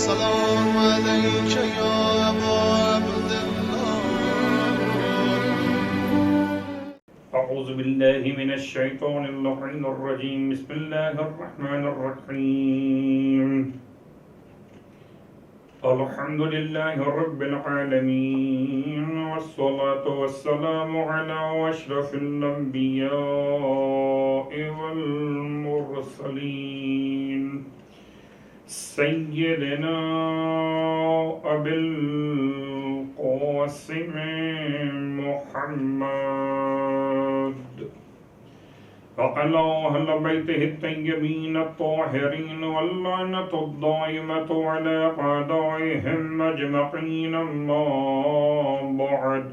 السلام عليك يا أبا عبد الله. أعوذ بالله من الشيطان اللعين الرجيم. بسم الله الرحمن الرحيم. الحمد لله رب العالمين، والصلاة والسلام على أشرف الأنبياء والمرسلين سيدنا أبي القاسم محمد وعلى أهل بيته الطيبين الطاهرين، واللعنة الدائمة على أعدائهم أجمعين. أما بعد،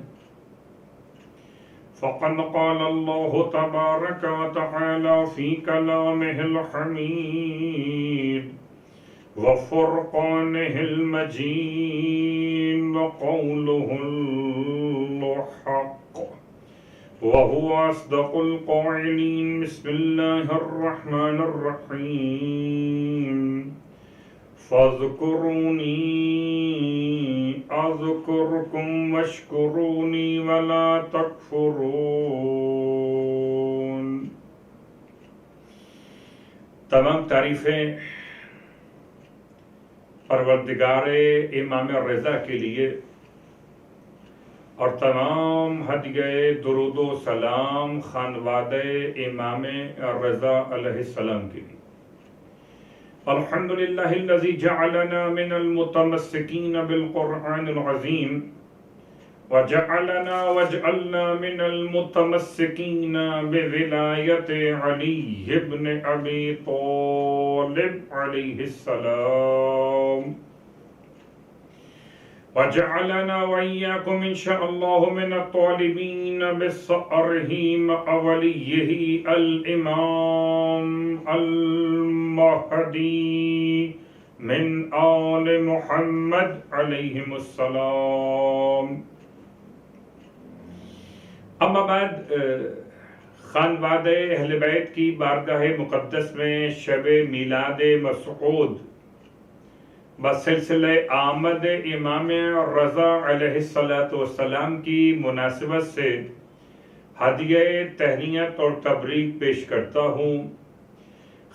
فقد قال الله تبارك وتعالى في كلامه الحميد وفرقانه المجيد وقوله الحق وهو أصدق القائلين. بسم الله الرحمن الرحيم. فاذكروني أذكركم واشكروني ولا تكفرون. تمام تعریفیں پروردگار امام رضا کے لیے اور تمام ہدیہ درود و سلام خانوادہ امام رضا علیہ السلام کے لیے. الحمدللہ الذی جعلنا من المتمسکین بالقرآن العظیم وجعلنا من المتمسکین بولایت علی ابن ابی طالب علیہ السلام، وجعلنا وإياكم إن شاء الله من الطالبين بصأره أوليه الإمام المهدي من آل محمد عليهم السلام. اما بعد، خانوادہ اہل بیت کی بارگاہ مقدس میں شب میلاد مسعود بسلسلہ آمد امام رضا علیہ السلام کی مناسبت سے ہدیہ تہنیت اور تبریک پیش کرتا ہوں.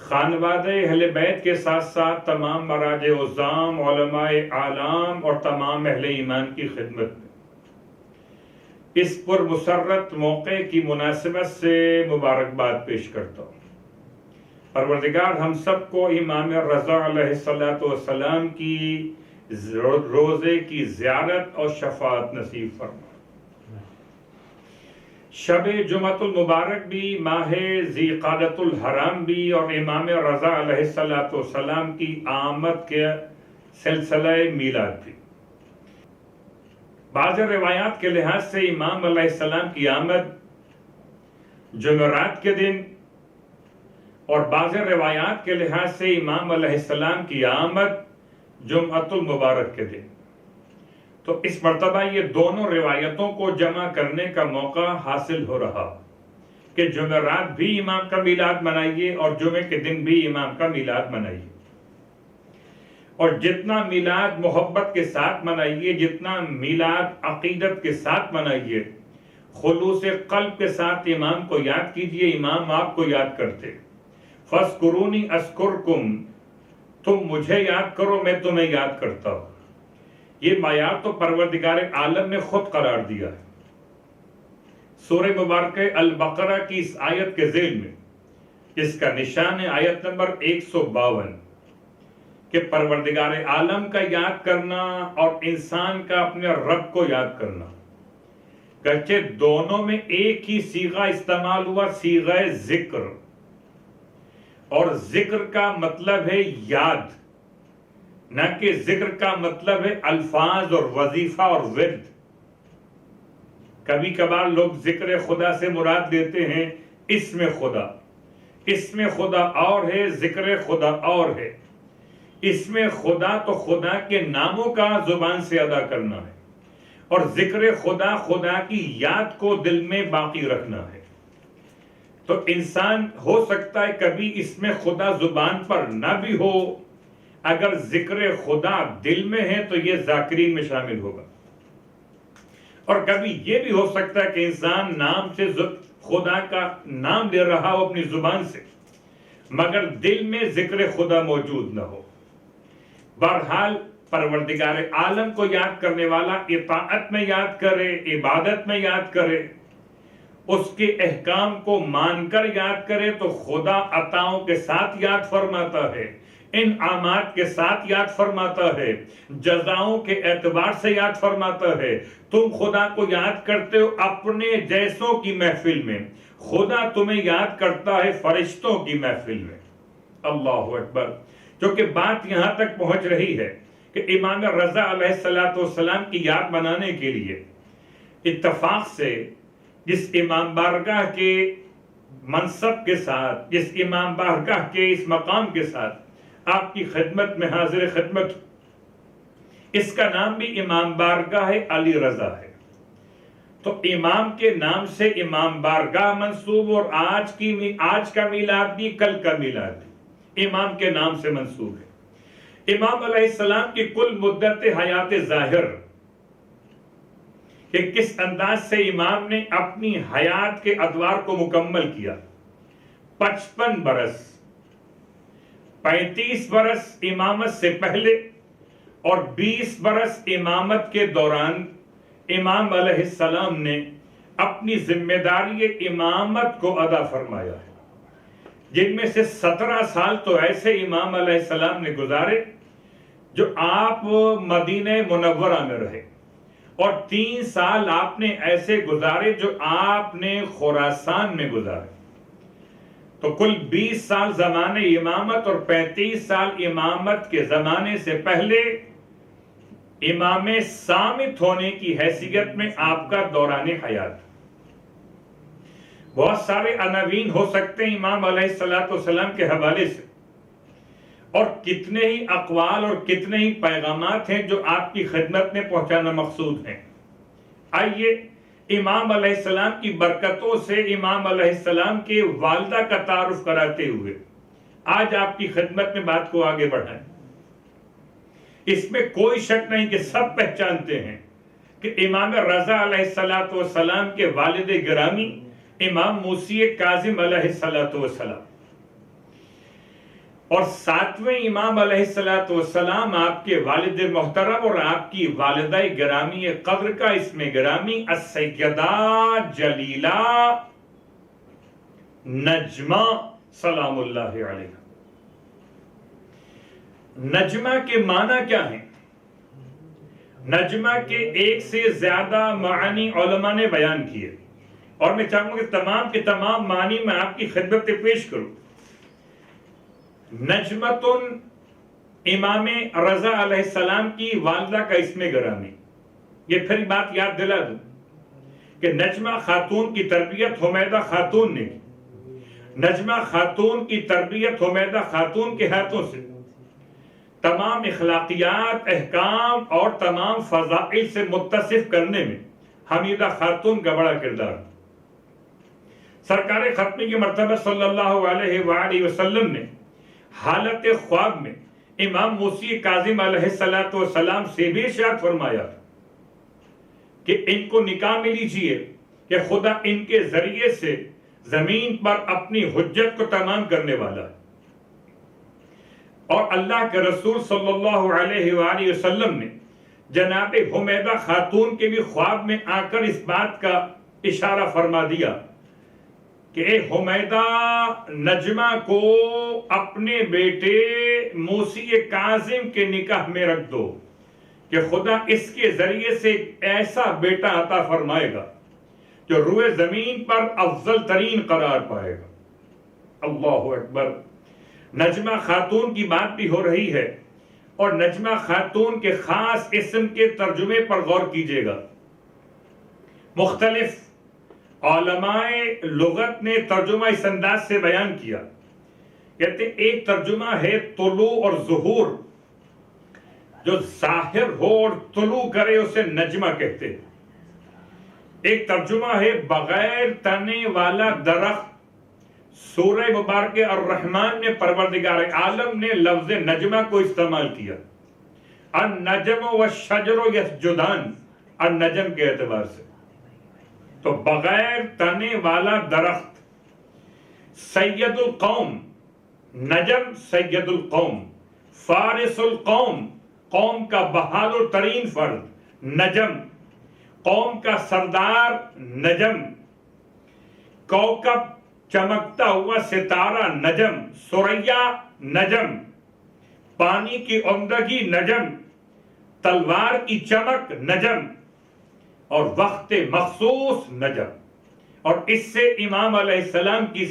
خانوادہ اہل بیت کے ساتھ ساتھ تمام مراجع عظام، علماء اعلام اور تمام اہل ایمان کی خدمت میں اس پر مسرت موقع کی مناسبت سے مبارکباد پیش کرتا ہوں. پروردگار ہم سب کو امام رضا علیہ السلام کی روزے کی زیارت اور شفاعت نصیب فرما. شب جمعۃ المبارک بھی، ماہ ذی قعدۃ الحرام بھی اور امام رضا علیہ السلام کی آمد کے سلسلہ میلاد بھی. بعض روایات کے لحاظ سے امام علیہ السلام کی آمد جمعرات کے دن اور بعض روایات کے لحاظ سے امام علیہ السلام کی آمد جمعۃ المبارک کے دن. تو اس مرتبہ یہ دونوں روایتوں کو جمع کرنے کا موقع حاصل ہو رہا کہ جمعرات بھی امام کا میلاد منائیے اور جمعے کے دن بھی امام کا میلاد منائیے. اور جتنا میلاد محبت کے ساتھ منائیے، جتنا میلاد عقیدت کے ساتھ منائیے، خلوص قلب کے ساتھ امام کو یاد کیجئے. امام آپ کو یاد کرتے. فَاذْكُرُونِي أَذْكُرْكُمْ، تم مجھے یاد کرو میں تمہیں یاد کرتا ہوں. یہ معیار تو پروردگار عالم نے خود قرار دیا ہے. سورہ مبارکہ البقرہ کی اس آیت کے ذیل میں جس کا نشان ہے آیت نمبر 152 کہ پروردگار عالم کا یاد کرنا اور انسان کا اپنے رب کو یاد کرنا، گرچہ دونوں میں ایک ہی صیغہ استعمال ہوا، صیغہ ذکر. اور ذکر کا مطلب ہے یاد، نہ کہ ذکر کا مطلب ہے الفاظ اور وظیفہ اور ورد. کبھی کبھار لوگ ذکر خدا سے مراد لیتے ہیں اسم خدا. اسم خدا اور ہے، ذکر خدا اور ہے. اسم خدا تو خدا کے ناموں کا زبان سے ادا کرنا ہے، اور ذکر خدا خدا کی یاد کو دل میں باقی رکھنا ہے. تو انسان ہو سکتا ہے کبھی اس میں خدا زبان پر نہ بھی ہو، اگر ذکر خدا دل میں ہے تو یہ ذاکرین میں شامل ہوگا. اور کبھی یہ بھی ہو سکتا ہے کہ انسان نام سے خدا کا نام لے رہا ہو اپنی زبان سے مگر دل میں ذکر خدا موجود نہ ہو. بہرحال پروردگار عالم کو یاد کرنے والا اطاعت میں یاد کرے، عبادت میں یاد کرے، اس کے احکام کو مان کر یاد کرے تو خدا عطاؤں کے ساتھ یاد فرماتا ہے، انعامات کے ساتھ یاد فرماتا ہے، جزاؤں کے اعتبار سے یاد فرماتا ہے. تم خدا کو یاد کرتے ہو اپنے جیسوں کی محفل میں، خدا تمہیں یاد کرتا ہے فرشتوں کی محفل میں. اللہ اکبر. کیونکہ بات یہاں تک پہنچ رہی ہے کہ امام رضا علیہ السلام کی یاد بنانے کے لیے اتفاق سے جس امام بارگاہ کے منصب کے ساتھ، جس امام بارگاہ کے اس مقام کے ساتھ آپ کی خدمت میں حاضر خدمت، اس کا نام بھی امام بارگاہ علی رضا ہے. تو امام کے نام سے امام بارگاہ منسوب، اور آج کا میلاد بھی کل کا میلاد بھی امام کے نام سے منسوب ہے. امام علیہ السلام کی کل مدت حیات ظاہر کہ کس انداز سے امام نے اپنی حیات کے ادوار کو مکمل کیا. 55 برس، 35 برس امامت سے پہلے اور 20 برس امامت کے دوران امام علیہ السلام نے اپنی ذمہ داری امامت کو ادا فرمایا ہے، جن میں سے 17 سال تو ایسے امام علیہ السلام نے گزارے جو آپ مدینہ منورہ میں رہے، اور 3 سال آپ نے ایسے گزارے جو آپ نے خراسان میں گزارے. تو کل 20 سال زمانے امامت اور 35 سال امامت کے زمانے سے پہلے امام صامت ہونے کی حیثیت میں آپ کا دوران حیات. بہت سارے عناوین ہو سکتے ہیں امام علیہ السلام کے حوالے سے، اور کتنے ہی اقوال اور کتنے ہی پیغامات ہیں جو آپ کی خدمت میں پہنچانا مقصود ہیں. آئیے امام علیہ السلام کی برکتوں سے امام علیہ السلام کے والدہ کا تعارف کراتے ہوئے آج آپ کی خدمت میں بات کو آگے بڑھائیں. اس میں کوئی شک نہیں کہ سب پہچانتے ہیں کہ امام رضا علیہ السلام کے والد گرامی امام موسی کاظم علیہ السلام، اور 7ویں امام علیہ السلام آپ کے والد محترم اور آپ کی والدہ گرامی قدر کا اسم گرامی السیدہ جلیلہ نجمہ سلام اللہ علیہ. نجمہ کے معنی کیا ہیں؟ نجمہ کے ایک سے زیادہ معنی علماء نے بیان کیے، اور میں چاہوں گا کہ تمام کے تمام معنی میں آپ کی خدمت میں پیش کروں. نجمتن امام رضا علیہ السلام کی والدہ کا اسم گرامی. یہ پھر بات یاد دلا دوں کہ نجمہ خاتون کی تربیت حمیدہ خاتون نے کی. نجمہ خاتون کی تربیت حمیدہ خاتون کے ہاتھوں سے تمام اخلاقیات، احکام اور تمام فضائل سے متصف کرنے میں حمیدہ خاتون کا بڑا کردار. سرکار ختمی کی مرتبہ صلی اللہ علیہ وآلہ وسلم نے حالت خواب میں امام موسی کاظم علیہ السلام سے بھی ارشاد فرمایا کہ ان کو نکاح میں لیجئے کہ خدا ان کے ذریعے سے زمین پر اپنی حجت کو تمام کرنے والا ہے. اور اللہ کے رسول صلی اللہ علیہ وآلہ وسلم نے جناب حمیدہ خاتون کے بھی خواب میں آ کر اس بات کا اشارہ فرما دیا کہ اے حمیدہ نجمہ کو اپنے بیٹے موسی کاظم کے نکاح میں رکھ دو کہ خدا اس کے ذریعے سے ایسا بیٹا عطا فرمائے گا جو روئے زمین پر افضل ترین قرار پائے گا. اللہ اکبر. نجمہ خاتون کی بات بھی ہو رہی ہے، اور نجمہ خاتون کے خاص اسم کے ترجمے پر غور کیجئے گا. مختلف علماء لغت نے ترجمہ اس انداز سے بیان کیا. کہتے ایک ترجمہ ہے طلوع اور ظہور، جو ظاہر ہو اور طلوع کرے اسے نجمہ کہتے ہیں. ایک ترجمہ ہے بغیر تنے والا درخت سورہ مبارک الرحمن میں پروردگار عالم نے لفظ نجمہ کو استعمال کیا، النجم والشجر یسجدان، النجم کے اعتبار سے، تو بغیر تنے والا درخت، سید القوم، نجم سید القوم، فارس القوم، قوم کا بہادر ترین فرد، نجم قوم کا سردار، نجم کوکب چمکتا ہوا ستارہ، نجم ثریا، نجم پانی کی عمدگی، نجم تلوار کی چمک، نجم اور وقت مخصوص، نجم۔ اور اس سے امام علیہ السلام کی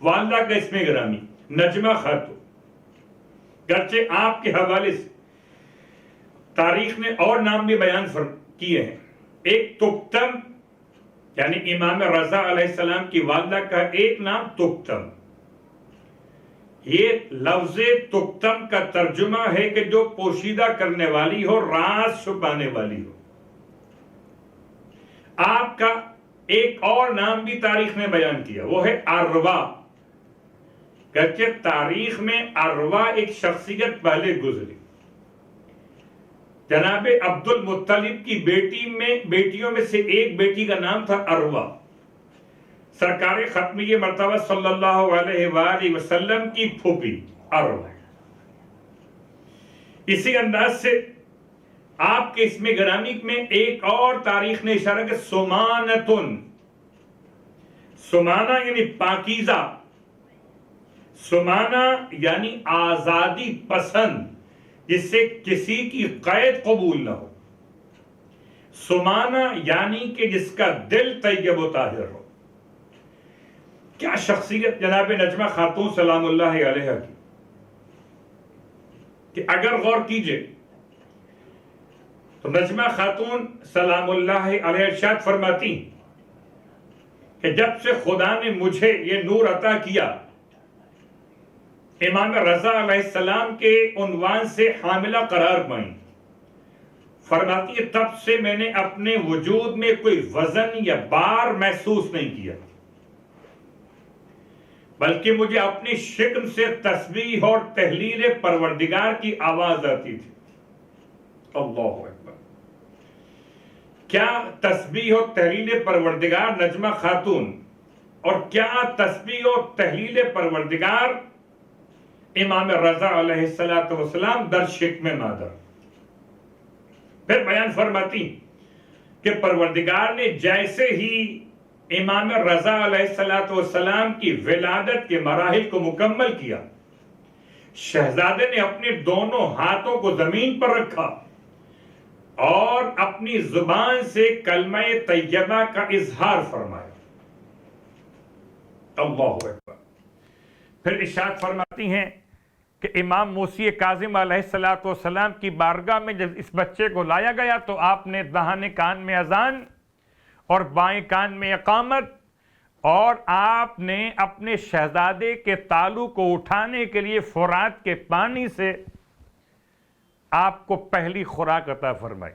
والدہ کا اسم گرامی نجمہ خاتون، گرچہ آپ کے حوالے سے تاریخ نے اور نام بھی بیان کیے ہیں، ایک تکتم، یعنی امام رضا علیہ السلام کی والدہ کا ایک نام تکتم۔ یہ لفظ تکتم کا ترجمہ ہے کہ جو پوشیدہ کرنے والی ہو، راز چھپانے والی ہو۔ آپ کا ایک اور نام بھی تاریخ نے بیان کیا، وہ ہے اروا، گرچہ تاریخ میں اروا ایک شخصیت پہلے گزری۔ جناب عبد المطلب کی بیٹیوں میں سے ایک بیٹی کا نام تھا اروا، سرکار ختمی مرتبہ صلی اللہ علیہ وآلہ وسلم کی پھوپھی اروا۔ اسی انداز سے آپ کے اسم گرامی میں ایک اور تاریخ نے اشارہ کہ سمانتن، سمانہ یعنی پاکیزہ، سمانہ یعنی آزادی پسند، جس سے کسی کی قید قبول نہ ہو، سمانہ یعنی کہ جس کا دل طیب و طاہر ہو۔ کیا شخصیت جناب نجمہ خاتون سلام اللہ علیہ کی، کہ اگر غور کیجئے تو نجمہ خاتون سلام اللہ علیہ ارشاد فرماتی کہ جب سے خدا نے مجھے یہ نور عطا کیا، امام رضا علیہ السلام کے عنوان سے حاملہ قرار پائیں، فرماتی ہے تب سے میں نے اپنے وجود میں کوئی وزن یا بار محسوس نہیں کیا، بلکہ مجھے اپنی شکم سے تسبیح اور تحلیل پروردگار کی آواز آتی تھی۔ اللہ اکبر! کیا تسبیح و تحلیل پروردگار نجمہ خاتون، اور کیا تسبیح و تحلیل پروردگار امام رضا علیہ السلام در شکم مادر۔ پھر بیان فرماتی کہ پروردگار نے جیسے ہی امام رضا علیہ السلام کی ولادت کے مراحل کو مکمل کیا، شہزادے نے اپنے دونوں ہاتھوں کو زمین پر رکھا اور اپنی زبان سے کلمہ طیبہ کا اظہار فرمایا۔ اللہ اکبر! پھر ارشاد فرماتی ہیں کہ امام موسی کاظم علیہ السلام کی بارگاہ میں جب اس بچے کو لایا گیا تو آپ نے داہنے کان میں اذان اور بائیں کان میں اقامت، اور آپ نے اپنے شہزادے کے تالو کو اٹھانے کے لیے فرات کے پانی سے آپ کو پہلی خوراک عطا فرمائی۔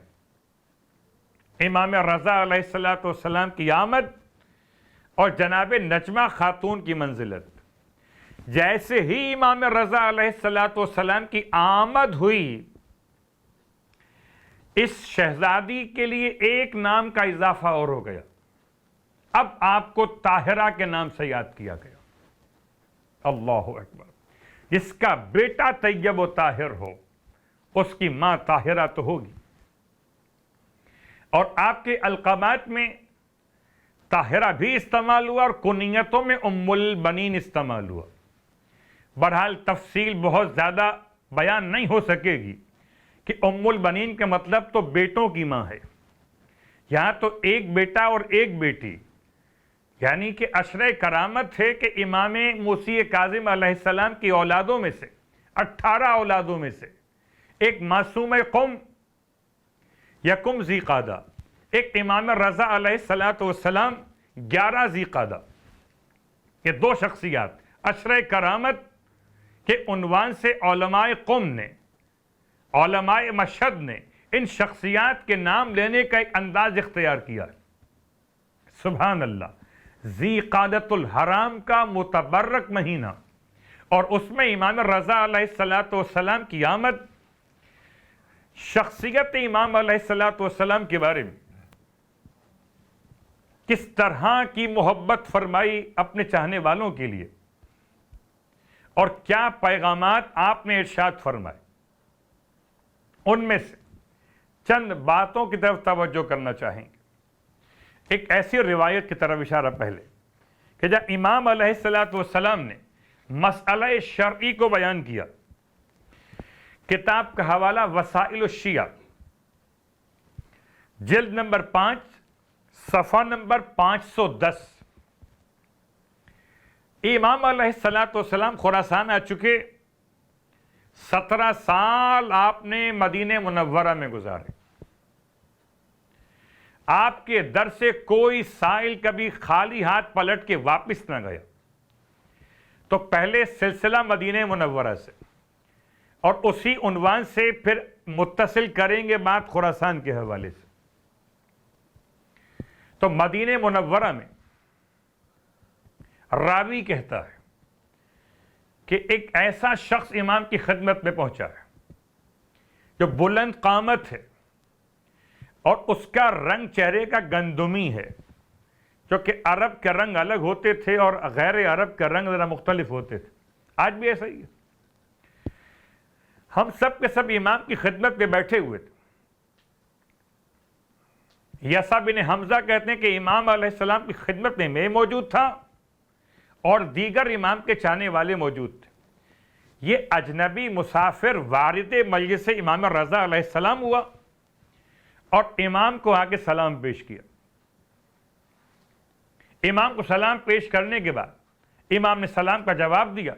امام رضا علیہ السلام کی آمد اور جناب نجمہ خاتون کی منزلت، جیسے ہی امام رضا علیہ السلام کی آمد ہوئی، اس شہزادی کے لیے ایک نام کا اضافہ اور ہو گیا، اب آپ کو طاہرہ کے نام سے یاد کیا گیا۔ اللہ اکبر! جس کا بیٹا طیب و طاہر ہو، اس کی ماں طاہرہ تو ہوگی۔ اور آپ کے القابات میں طاہرہ بھی استعمال ہوا اور کنیتوں میں ام البنین استعمال ہوا۔ بہرحال تفصیل بہت زیادہ بیان نہیں ہو سکے گی کہ ام البنین کا مطلب تو بیٹوں کی ماں ہے، یہاں تو ایک بیٹا اور ایک بیٹی، یعنی کہ عشرہ کرامت ہے کہ امام موسی کاظم علیہ السلام کی اولادوں میں سے 18 اولادوں میں سے ایک معصوم قم یکم ذی قعدہ، ایک امام رضا علیہ السلام 11 ذی قعدہ، یہ دو شخصیات عشرہ کرامت کے عنوان سے علماء قم نے، علماء مشہد نے ان شخصیات کے نام لینے کا ایک انداز اختیار کیا ہے۔ سبحان اللہ! ذی قعدۃ الحرام کا متبرک مہینہ، اور اس میں امام رضا علیہ الصلوۃ والسلام کی آمد، شخصیت امام علیہ الصلوۃ والسلام کے بارے میں کس طرح کی محبت فرمائی اپنے چاہنے والوں کے لیے، اور کیا پیغامات آپ نے ارشاد فرمائے، ان میں سے چند باتوں کی طرف توجہ کرنا چاہیں گے۔ ایک ایسی روایت کی طرف اشارہ پہلے کہ جب امام علیہ الصلوۃ والسلام نے مسئلہ شرعی کو بیان کیا، کتاب کا حوالہ وسائل الشیعہ، جلد نمبر 5، صفحہ نمبر 510۔ امام علیہ الصلوۃ والسلام خراسان آ چکے، 17 سال آپ نے مدینہ منورہ میں گزارے، آپ کے در سے کوئی سائل کبھی خالی ہاتھ پلٹ کے واپس نہ گیا۔ تو پہلے سلسلہ مدینہ منورہ سے، اور اسی عنوان سے پھر متصل کریں گے بات خراسان کے حوالے سے۔ تو مدینہ منورہ میں راوی کہتا ہے کہ ایک ایسا شخص امام کی خدمت میں پہنچا ہے جو بلند قامت ہے، اور اس کا رنگ چہرے کا گندمی ہے، جو کہ عرب کے رنگ الگ ہوتے تھے اور غیر عرب کا رنگ ذرا مختلف ہوتے تھے، آج بھی ایسا ہی ہے۔ ہم سب کے سب امام کی خدمت میں بیٹھے ہوئے تھے۔ یسع بن حمزہ کہتے ہیں کہ امام علیہ السلام کی خدمت میں میں موجود تھا اور دیگر امام کے چاہنے والے موجود تھے۔ یہ اجنبی مسافر وارد مجلس امام رضا علیہ السلام ہوا اور امام کو آگے سلام پیش کیا۔ امام کو سلام پیش کرنے کے بعد امام نے سلام کا جواب دیا،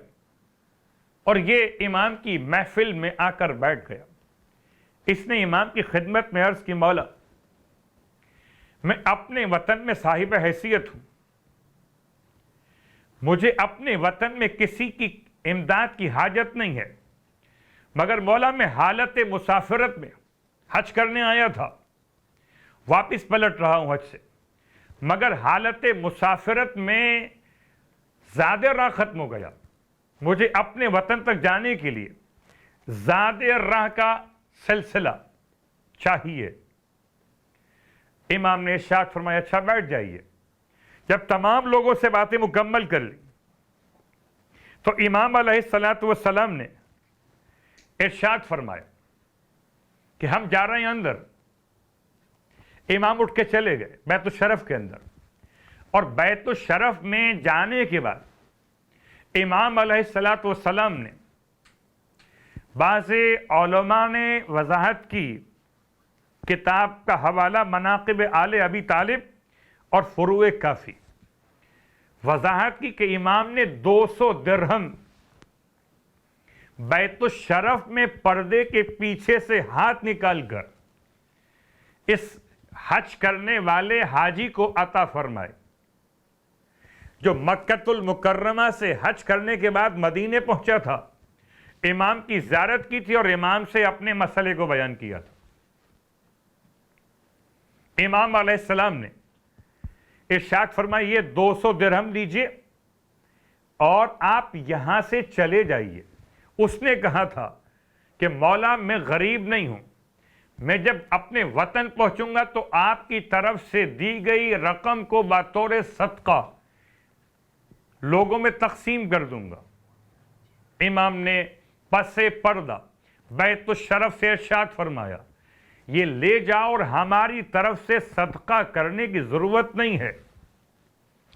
اور یہ امام کی محفل میں آ کر بیٹھ گیا۔ اس نے امام کی خدمت میں عرض کی، مولا میں اپنے وطن میں صاحب حیثیت ہوں، مجھے اپنے وطن میں کسی کی امداد کی حاجت نہیں ہے، مگر مولا میں حالت مسافرت میں حج کرنے آیا تھا، واپس پلٹ رہا ہوں حج سے، مگر حالت مسافرت میں زیادہ راہ ختم ہو گیا، مجھے اپنے وطن تک جانے کے لیے زیادہ راہ کا سلسلہ چاہیے۔ امام نے ارشاد فرمایا، اچھا بیٹھ جائیے۔ جب تمام لوگوں سے باتیں مکمل کر لی تو امام علیہ الصلوۃ والسلام نے ارشاد فرمایا کہ ہم جا رہے ہیں اندر۔ امام اٹھ کے چلے گئے بیت الشرف کے اندر، اور بیت الشرف میں جانے کے بعد امام علیہ الصلوۃ والسلام نے، بعض علماء نے وضاحت کی، کتاب کا حوالہ مناقب آل ابی طالب اور فروع کافی، وضاحت کی کہ امام نے 200 درہم بیت الشرف میں پردے کے پیچھے سے ہاتھ نکال کر اس حج کرنے والے حاجی کو عطا فرمائے، جو مکۃ المکرمہ سے حج کرنے کے بعد مدینے پہنچا تھا، امام کی زیارت کی تھی اور امام سے اپنے مسئلے کو بیان کیا تھا۔ امام علیہ السلام نے ارشاد فرمایا، یہ 200 درہم لیجئے اور آپ یہاں سے چلے جائیے۔ اس نے کہا تھا کہ مولا میں غریب نہیں ہوں، میں جب اپنے وطن پہنچوں گا تو آپ کی طرف سے دی گئی رقم کو بطور صدقہ لوگوں میں تقسیم کر دوں گا۔ امام نے پس پردہ بیت الشرف سے ارشاد فرمایا، یہ لے جاؤ اور ہماری طرف سے صدقہ کرنے کی ضرورت نہیں ہے،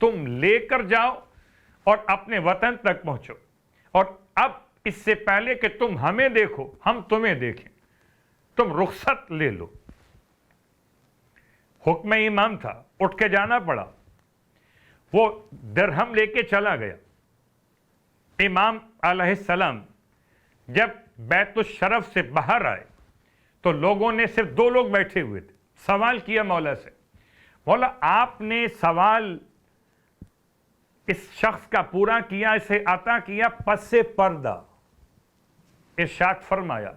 تم لے کر جاؤ اور اپنے وطن تک پہنچو، اور اب اس سے پہلے کہ تم ہمیں دیکھو ہم تمہیں دیکھیں، تم رخصت لے لو۔ حکم امام تھا، اٹھ کے جانا پڑا، وہ درہم لے کے چلا گیا۔ امام علیہ السلام جب بیت الشرف سے باہر آئے تو لوگوں نے، صرف 2 لوگ بیٹھے ہوئے تھے، سوال کیا مولا سے، مولا آپ نے سوال اس شخص کا پورا کیا، اسے عطا کیا پس پردہ۔ ارشاد فرمایا،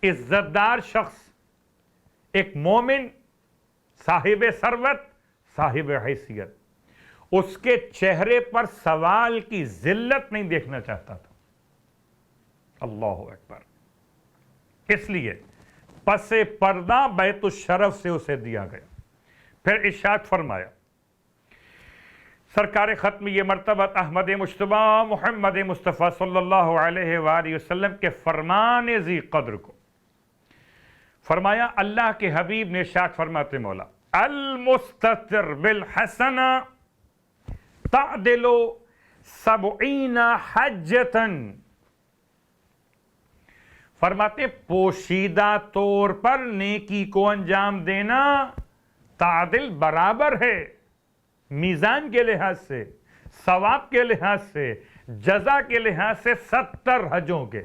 عزت دار شخص، ایک مومن، صاحب ثروت، صاحب حیثیت، اس کے چہرے پر سوال کی ذلت نہیں دیکھنا چاہتا تھا. اللہ اکبر. اس لیے پس پردہ بیت الشرف سے اسے دیا گیا. پھر ارشاد فرمایا سرکار ختم یہ مرتبہ احمد مجتبی محمد مصطفیٰ صلی اللہ علیہ وآلہ وسلم کے فرمان ذی قدر کو فرمایا. اللہ کے حبیب نے ارشاد فرماتے مولا المستتر بالحسنہ تعدل 70 حجتاً. فرماتے پوشیدہ طور پر نیکی کو انجام دینا تعدل برابر ہے میزان کے لحاظ سے، ثواب کے لحاظ سے، جزا کے لحاظ سے 70 حجوں کے.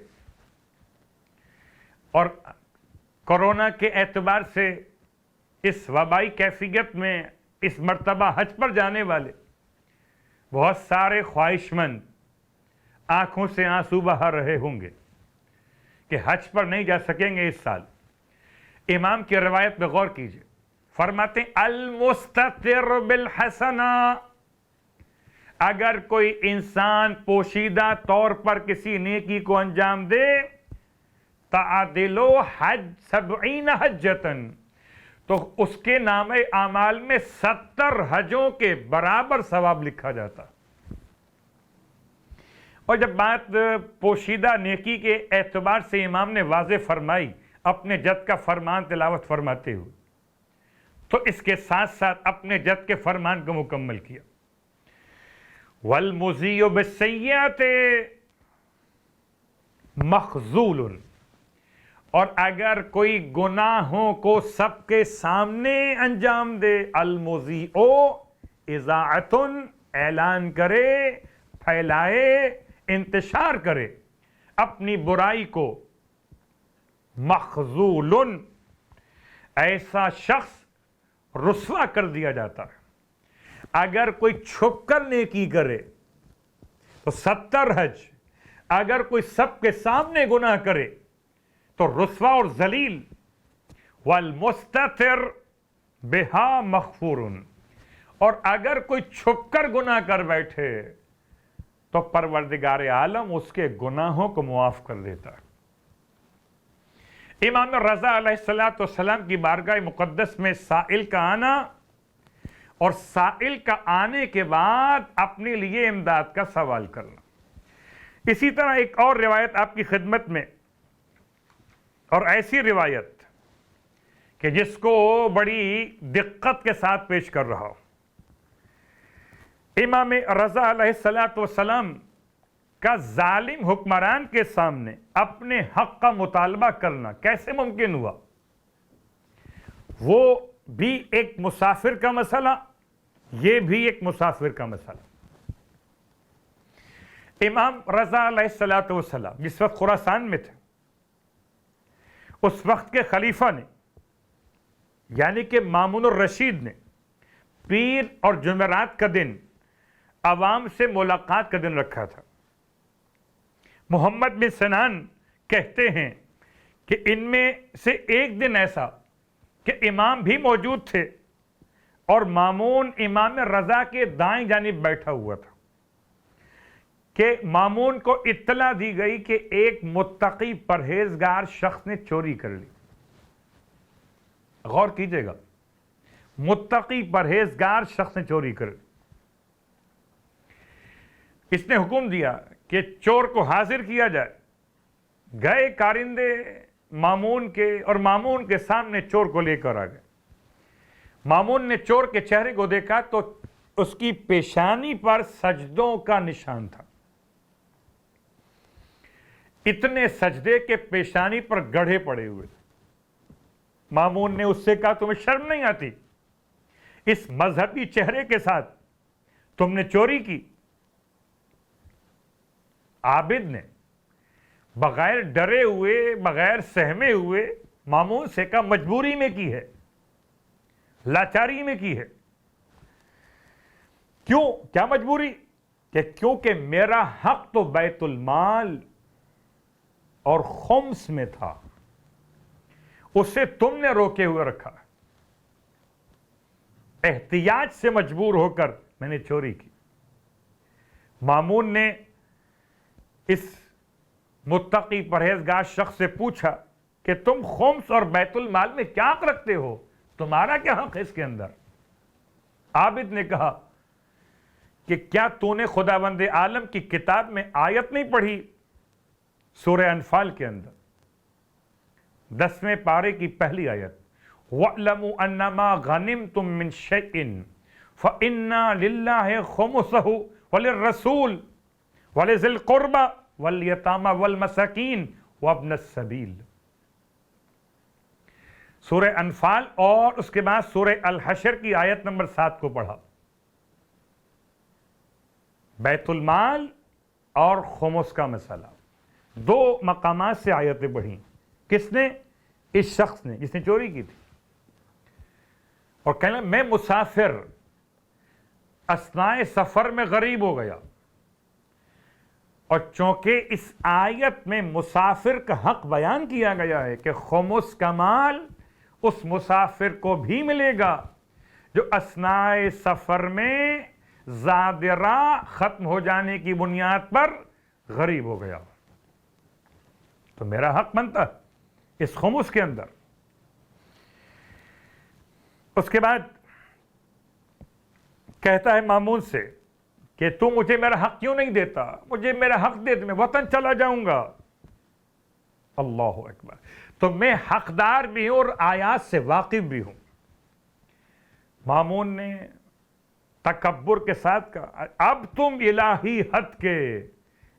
اور کورونا کے اعتبار سے اس وبائی کیفیت میں اس مرتبہ حج پر جانے والے بہت سارے خواہش مند آنکھوں سے آنسو بہا رہے ہوں گے کہ حج پر نہیں جا سکیں گے اس سال. امام کی روایت پہ غور کیجئے. فرماتے ہیں المستتر بالحسنہ، اگر کوئی انسان پوشیدہ طور پر کسی نیکی کو انجام دے تعدل 70 حجتاً، تو اس کے نام اعمال میں 70 حجوں کے برابر ثواب لکھا جاتا. اور جب بات پوشیدہ نیکی کے اعتبار سے امام نے واضح فرمائی اپنے جد کا فرمان تلاوت فرماتے ہوئے، تو اس کے ساتھ ساتھ اپنے جد کے فرمان کو مکمل کیا. وَالْمُزِيُّ بِالسَّيِّئَةِ مَخْذُولٌ، اور اگر کوئی گناہوں کو سب کے سامنے انجام دے، المُزِيُّ اذاعتن، اعلان کرے، پھیلائے، انتشار کرے اپنی برائی کو، مخذول، ایسا شخص رسوا کر دیا جاتا ہے. اگر کوئی چھپ کر نیکی کرے تو 70 حج، اگر کوئی سب کے سامنے گناہ کرے تو رسوا اور ذلیل. والمستتر بہا مغفور، اور اگر کوئی چھپ کر گناہ کر بیٹھے تو پروردگار عالم اس کے گناہوں کو معاف کر دیتا ہے. امام رضا علیہ السلام کی بارگاہ مقدس میں سائل کا آنا اور سائل کا آنے کے بعد اپنے لیے امداد کا سوال کرنا. اسی طرح ایک اور روایت آپ کی خدمت میں، اور ایسی روایت کہ جس کو بڑی دقت کے ساتھ پیش کر رہا ہوں. امام رضا علیہ السلام کا ظالم حکمران کے سامنے اپنے حق کا مطالبہ کرنا کیسے ممکن ہوا؟ وہ بھی ایک مسافر کا مسئلہ، یہ بھی ایک مسافر کا مسئلہ. امام رضا علیہ السلام جس وقت خراسان میں تھے، اس وقت کے خلیفہ نے یعنی کہ مامون الرشید نے پیر اور جمعرات کا دن عوام سے ملاقات کا دن رکھا تھا. محمد بن سنان کہتے ہیں کہ ان میں سے ایک دن ایسا کہ امام بھی موجود تھے اور مامون امام رضا کے دائیں جانب بیٹھا ہوا تھا کہ مامون کو اطلاع دی گئی کہ ایک متقی پرہیزگار شخص نے چوری کر لی. غور کیجئے گا، متقی پرہیزگار شخص نے چوری کر لی. اس نے حکم دیا کہ چور کو حاضر کیا جائے. گئے کارندے مامون کے، اور مامون کے سامنے چور کو لے کر آ گئے. مامون نے چور کے چہرے کو دیکھا تو اس کی پیشانی پر سجدوں کا نشان تھا. اتنے سجدے کے پیشانی پر گڑھے پڑے ہوئے. مامون نے اس سے کہا تمہیں شرم نہیں آتی؟ اس مذہبی چہرے کے ساتھ تم نے چوری کی؟ عابد نے بغیر ڈرے ہوئے، بغیر سہمے ہوئے مامون سے کہا مجبوری میں کی ہے، لاچاری میں کی ہے. کیوں؟ کیا مجبوری؟ کہ کیونکہ میرا حق تو بیت المال اور خمس میں تھا، اسے تم نے روکے ہوئے رکھا. احتیاج سے مجبور ہو کر میں نے چوری کی. مامون نے اس متقی پرہیزگار شخص سے پوچھا کہ تم خمس اور بیت المال میں کیا حق رکھتے ہو؟ تمہارا کیا حق ہے اس کے اندر؟ عابد نے کہا کہ کیا تو نے خداوند عالم کی کتاب میں آیت نہیں پڑھی سورہ انفال کے اندر 10ویں پارے کی پہلی آیت، وَاعْلَمُوا أَنَّمَا غَنِمْتُم مِّن شَيْءٍ فَإِنَّ لِلَّهِ خُمُسَهُ وَلِلرَّسُولِ وَلِذِي الْقُرْبَى وَالْيَتَامَى وَالْمَسَاكِينِ وَابْنِ السَّبِيلِ. سورہ انفال اور اس کے بعد سورہ الحشر کی آیت نمبر 7 کو پڑھا. بیت المال اور خمس کا مسئلہ، دو مقامات سے آیتیں پڑھی. کس نے؟ اس شخص نے جس نے چوری کی تھی. اور کہنا میں مسافر اثناء سفر میں غریب ہو گیا، اور چونکہ اس آیت میں مسافر کا حق بیان کیا گیا ہے کہ خمس کا مال اس مسافر کو بھی ملے گا جو اثناء سفر میں زاد راہ ختم ہو جانے کی بنیاد پر غریب ہو گیا، تو میرا حق بنتا اس خمس کے اندر. اس کے بعد کہتا ہے مامون سے کہ تو مجھے میرا حق کیوں نہیں دیتا؟ مجھے میرا حق دے دے، میں وطن چلا جاؤں گا. اللہ اکبر. تو میں حقدار بھی ہوں اور آیات سے واقف بھی ہوں. مامون نے تکبر کے ساتھ کہا اب تم الہی حد کے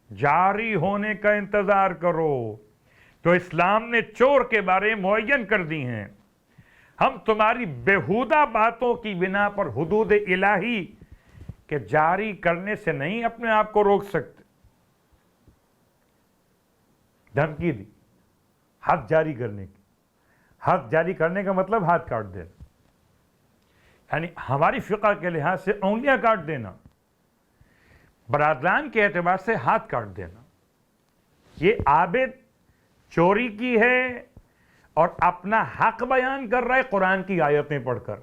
جاری ہونے کا انتظار کرو تو اسلام نے چور کے بارے معین کر دی ہیں. ہم تمہاری بیہودہ باتوں کی بنا پر حدود الہی کے جاری کرنے سے نہیں اپنے آپ کو روک سکتے. دھمکی دی حد جاری کرنے کی. حد جاری کرنے کا مطلب ہاتھ کاٹ دینا، یعنی ہماری فقہ کے لحاظ سے انگلیاں کاٹ دینا، برادران کے اعتبار سے ہاتھ کاٹ دینا. یہ عابد چوری کی ہے اور اپنا حق بیان کر رہا ہے قرآن کی آیتیں پڑھ کر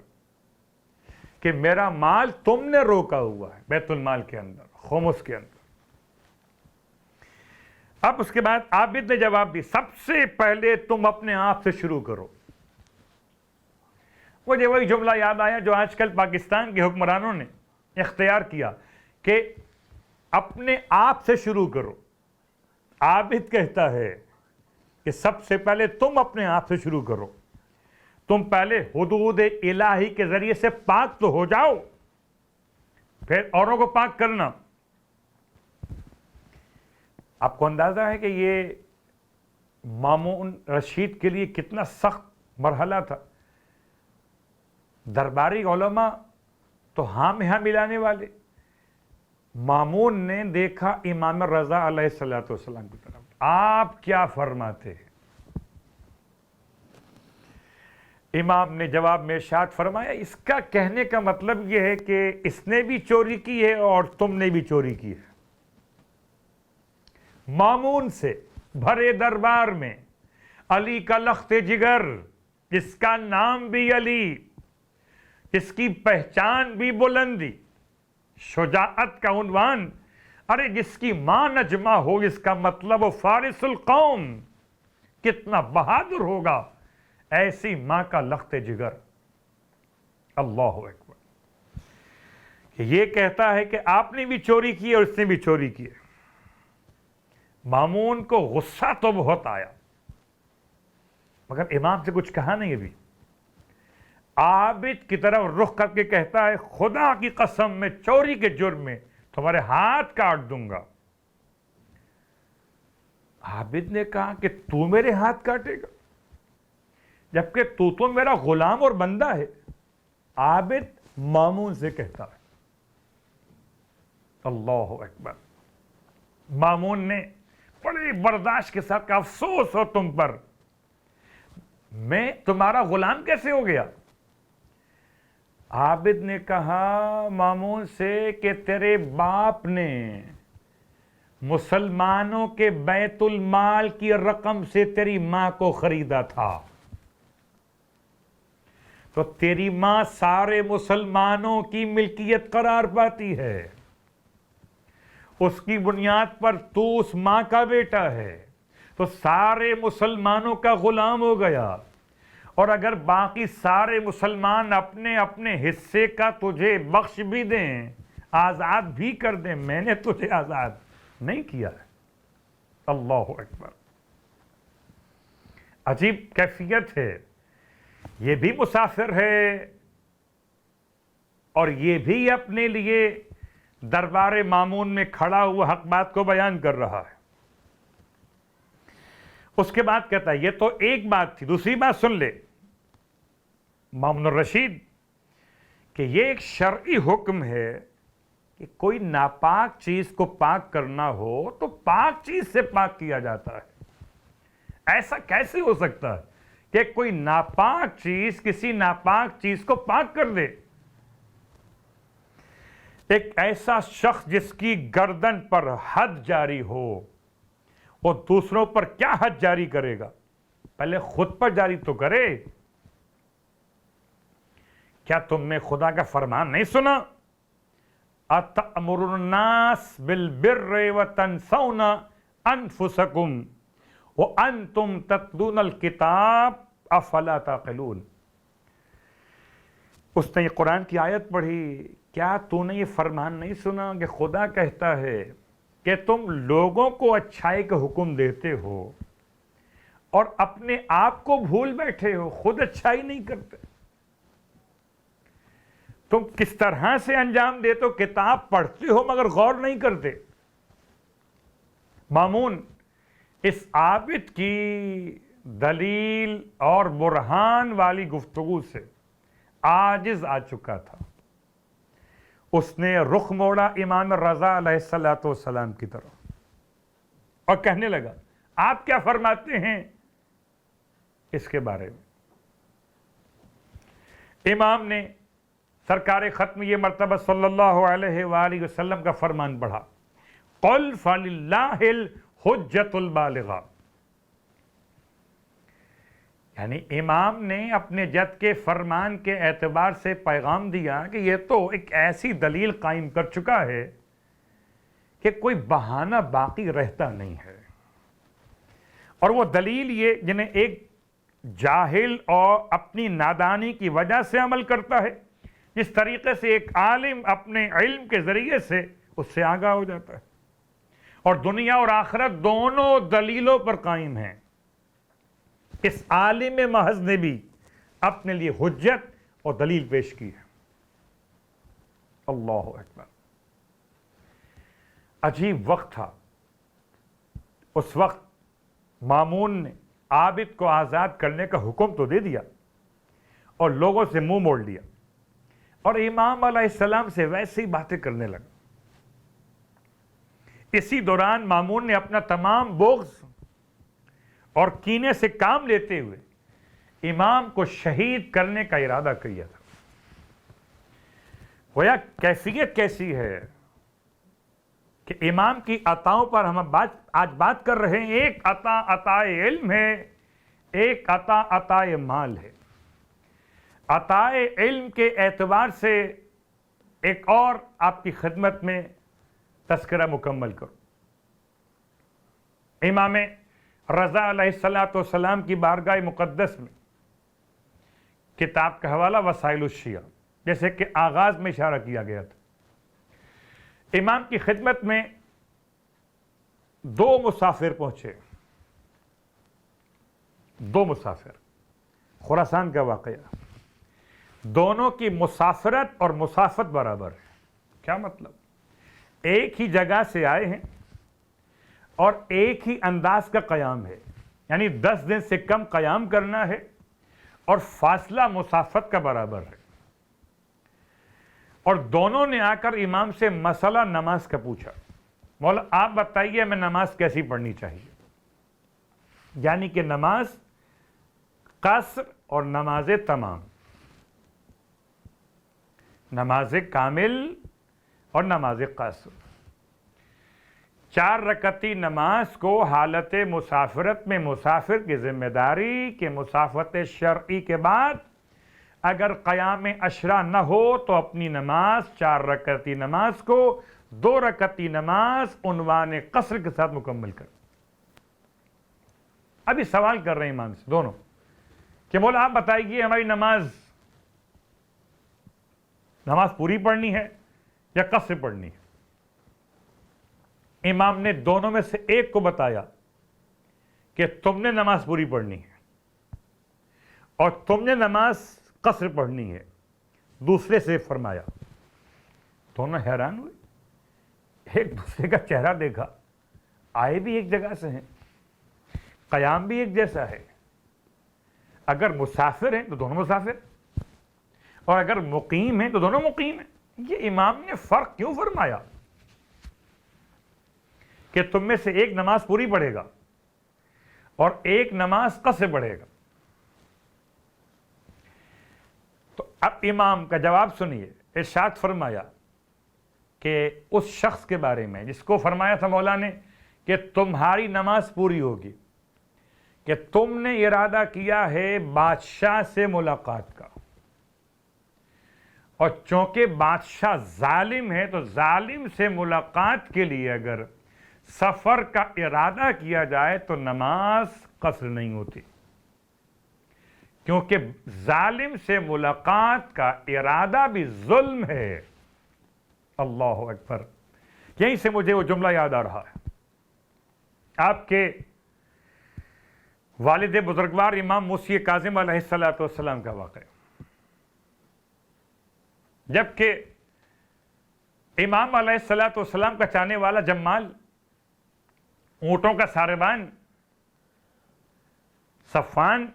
کہ میرا مال تم نے روکا ہوا ہے بیت المال کے اندر، خمس کے اندر. اب اس کے بعد عابد نے جواب دی سب سے پہلے تم اپنے آپ سے شروع کرو. مجھے وہی جملہ یاد آیا جو آج کل پاکستان کے حکمرانوں نے اختیار کیا کہ اپنے آپ سے شروع کرو. عابد کہتا ہے کہ سب سے پہلے تم اپنے آپ سے شروع کرو. تم پہلے حدود الہی کے ذریعے سے پاک تو ہو جاؤ، پھر اوروں کو پاک کرنا. آپ کو اندازہ ہے کہ یہ مامون رشید کے لیے کتنا سخت مرحلہ تھا. درباری علماء تو ہاں میں ہاں ملانے والے. مامون نے دیکھا امام رضا علیہ السلام کی طرف، آپ کیا فرماتے ہیں؟ امام نے جواب میں ارشاد فرمایا اس کا کہنے کا مطلب یہ ہے کہ اس نے بھی چوری کی ہے اور تم نے بھی چوری کی ہے. مامون سے بھرے دربار میں علی کا لخت جگر، جس کا نام بھی علی، جس کی پہچان بھی بلندی، شجاعت کا عنوان، ارے جس کی ماں نجمہ ہو اس کا مطلب وہ فارس القوم، کتنا بہادر ہوگا ایسی ماں کا لخت جگر. اللہ اکبر. یہ کہتا ہے کہ آپ نے بھی چوری کی اور اس نے بھی چوری کی. مامون کو غصہ تو بہت آیا مگر امام سے کچھ کہا نہیں. ابھی عابد کی طرف رخ کر کے کہتا ہے خدا کی قسم میں چوری کے جرم میں تمہارے ہاتھ کاٹ دوں گا. عابد نے کہا کہ تو میرے ہاتھ کاٹے گا جبکہ تو میرا غلام اور بندہ ہے. عابد مامون سے کہتا ہے. اللہ اکبر. مامون نے بڑے برداشت کے ساتھ کہا افسوس ہو تم پر، میں تمہارا غلام کیسے ہو گیا؟ عابد نے کہا مامون سے کہ تیرے باپ نے مسلمانوں کے بیت المال کی رقم سے تیری ماں کو خریدا تھا، تو تیری ماں سارے مسلمانوں کی ملکیت قرار پاتی ہے، اس کی بنیاد پر تو اس ماں کا بیٹا ہے، تو سارے مسلمانوں کا غلام ہو گیا۔ اور اگر باقی سارے مسلمان اپنے اپنے حصے کا تجھے بخش بھی دیں، آزاد بھی کر دیں، میں نے تجھے آزاد نہیں کیا ہے۔ اللہ اکبر، عجیب کیفیت ہے۔ یہ بھی مسافر ہے اور یہ بھی اپنے لیے دربار مامون میں کھڑا ہوا حق بات کو بیان کر رہا ہے۔ اس کے بعد کہتا ہے یہ تو ایک بات تھی، دوسری بات سن لے مامون الرشید، کہ یہ ایک شرعی حکم ہے کہ کوئی ناپاک چیز کو پاک کرنا ہو تو پاک چیز سے پاک کیا جاتا ہے۔ ایسا کیسے ہو سکتا ہے کہ کوئی ناپاک چیز کسی ناپاک چیز کو پاک کر دے؟ ایک ایسا شخص جس کی گردن پر حد جاری ہو، وہ دوسروں پر کیا حد جاری کرے گا؟ پہلے خود پر جاری تو کرے۔ کیا تم نے خدا کا فرمان نہیں سنا؟ اَتَأْمُرُونَ النَّاسَ بِالْبِرِّ وَتَنْسَوْنَ أَنفُسَكُمْ وَأَنْتُمْ تَتْلُونَ الْكِتَابَ أَفَلَا تَعْقِلُونَ۔ اس نے یہ قرآن کی آیت پڑھی، کیا تو نے یہ فرمان نہیں سنا کہ خدا کہتا ہے کہ تم لوگوں کو اچھائی کا حکم دیتے ہو اور اپنے آپ کو بھول بیٹھے ہو، خود اچھائی نہیں کرتے۔ تم کس طرح سے انجام دیتے ہو؟ کتاب پڑھتے ہو مگر غور نہیں کرتے۔ مامون اس عابد کی دلیل اور برہان والی گفتگو سے عاجز آ چکا تھا۔ اس نے رخ موڑا امام رضا علیہ السلام کی طرف اور کہنے لگا آپ کیا فرماتے ہیں اس کے بارے میں؟ امام نے سرکار ختم یہ مرتبہ صلی اللہ علیہ وآلہ وسلم کا فرمان پڑھا، قل فللہ الحجۃ البالغہ۔ یعنی امام نے اپنے جد کے فرمان کے اعتبار سے پیغام دیا کہ یہ تو ایک ایسی دلیل قائم کر چکا ہے کہ کوئی بہانہ باقی رہتا نہیں ہے۔ اور وہ دلیل یہ جنہیں ایک جاہل اور اپنی نادانی کی وجہ سے عمل کرتا ہے، جس طریقے سے ایک عالم اپنے علم کے ذریعے سے اس سے آگاہ ہو جاتا ہے، اور دنیا اور آخرت دونوں دلیلوں پر قائم ہیں۔ اس عالم محض نے بھی اپنے لیے حجت اور دلیل پیش کی ہے۔ اللہ اکبر، عجیب وقت تھا۔ اس وقت مامون نے عابد کو آزاد کرنے کا حکم تو دے دیا اور لوگوں سے منہ موڑ لیا، اور امام علیہ السلام سے ویسے ہی باتیں کرنے لگا۔ اسی دوران مامون نے اپنا تمام بغض اور کینے سے کام لیتے ہوئے امام کو شہید کرنے کا ارادہ کیا تھا۔ گویا کیفیت کیسی ہے کہ امام کی عطاؤں پر ہم آج بات کر رہے ہیں۔ ایک عطا عطائے علم ہے، ایک عطا عطائے مال ہے۔ عطائے علم کے اعتبار سے ایک اور آپ کی خدمت میں تذکرہ مکمل کرو۔ امام رضا علیہ السلام کی بارگاہ مقدس میں کتاب کا حوالہ وسائل الشیعہ، جیسے کہ آغاز میں اشارہ کیا گیا تھا۔ امام کی خدمت میں دو مسافر پہنچے، دو مسافر، خراسان کا واقعہ۔ دونوں کی مسافرت اور مسافت برابر ہے۔ کیا مطلب؟ ایک ہی جگہ سے آئے ہیں اور ایک ہی انداز کا قیام ہے، یعنی 10 دن سے کم قیام کرنا ہے، اور فاصلہ مسافت کا برابر ہے۔ اور دونوں نے آ کر امام سے مسئلہ نماز کا پوچھا، مولا آپ بتائیے ہمیں نماز کیسی پڑھنی چاہیے؟ یعنی کہ نماز قصر اور نماز تمام، نماز کامل اور نماز قصر۔ 4 رکعتی نماز کو حالت مسافرت میں مسافر کی ذمہ داری کہ مسافت شرعی کے بعد اگر قیام عشرہ نہ ہو تو اپنی نماز 4 رکعتی نماز کو 2 رکعتی نماز عنوان قصر کے ساتھ مکمل کر. ابھی سوال کر رہے ہیں امام سے دونوں کہ مولا آپ بتائیے ہماری نماز پوری پڑھنی ہے یا قصر پڑھنی ہے؟ امام نے دونوں میں سے ایک کو بتایا کہ تم نے نماز پوری پڑھنی ہے اور تم نے نماز قصر پڑھنی ہے. دوسرے سے فرمایا. دونوں حیران ہوئے, ایک دوسرے کا چہرہ دیکھا, آئے بھی ایک جگہ سے ہیں, قیام بھی ایک جیسا ہے, اگر مسافر ہیں تو دونوں مسافر اور اگر مقیم ہیں تو دونوں مقیم ہیں. یہ امام نے فرق کیوں فرمایا کہ تم میں سے ایک نماز پوری پڑھے گا اور ایک نماز قصر پڑھے گا؟ تو اب امام کا جواب سنیے. ارشاد فرمایا کہ اس شخص کے بارے میں جس کو فرمایا تھا مولا نے کہ تمہاری نماز پوری ہوگی کہ تم نے ارادہ کیا ہے بادشاہ سے ملاقات کا, اور چونکہ بادشاہ ظالم ہے تو ظالم سے ملاقات کے لیے اگر سفر کا ارادہ کیا جائے تو نماز قصر نہیں ہوتی, کیونکہ ظالم سے ملاقات کا ارادہ بھی ظلم ہے. اللہ اکبر. یہیں سے مجھے وہ جملہ یاد آ رہا ہے, آپ کے والد بزرگوار امام موسی کاظم علیہ السلام کا واقعہ. جبکہ امام علیہ السلام کا چاہنے والا جمال, اونٹوں کا ساربان صفوان,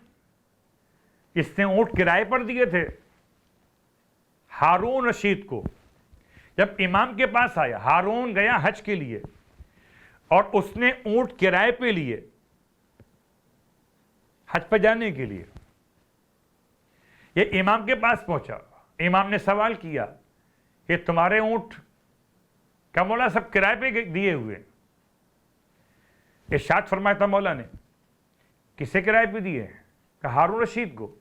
اس نے اونٹ کرائے پر دیے تھے ہارون رشید کو. جب امام کے پاس آیا, ہارون گیا حج کے لیے اور اس نے اونٹ کرائے پہ لیے حج پہ جانے کے لیے. یہ امام کے پاس پہنچا, امام نے سوال کیا کہ تمہارے اونٹ کا مولا سب کرائے پہ دیے ہوئے. ارشاد فرمایا تھا مولا نے, کسے کرائے پہ دیے؟ کہا ہارون رشید کو.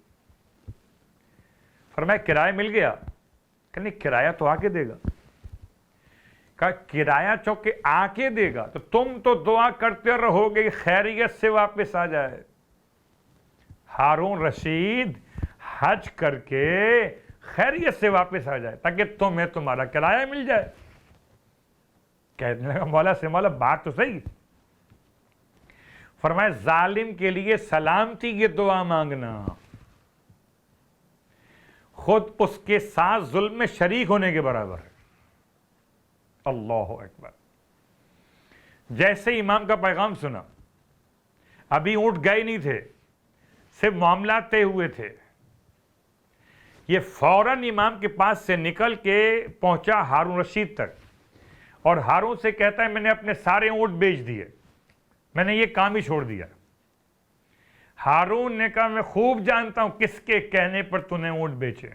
فرمایا کرایہ مل گیا؟ کہ نہیں, کرایہ تو آ کے دے گا. کہا کرایہ چونکہ آ کے دے گا تو تم تو دعا کرتے رہو گے خیریت سے واپس آ جائے. ہارون رشید حج کر کے خیریت سے واپس آ جائے تاکہ تمہیں تمہارا کرایہ مل جائے. کہنے لگا مولا سے, مولا بات تو صحیح. فرمایا ظالم کے لیے سلامتی کی دعا مانگنا خود اس کے ساتھ ظلم میں شریک ہونے کے برابر ہے. اللہ اکبر. جیسے امام کا پیغام سنا, ابھی اونٹ گئے نہیں تھے, صرف معاملات طے ہوئے تھے, یہ فوراً امام کے پاس سے نکل کے پہنچا ہارون رشید تک اور ہارون سے کہتا ہے میں نے اپنے سارے اونٹ بیچ دیے, میں نے یہ کام ہی چھوڑ دیا. ہارون نے کہا میں خوب جانتا ہوں کس کے کہنے پر تو نے اونٹ بیچے.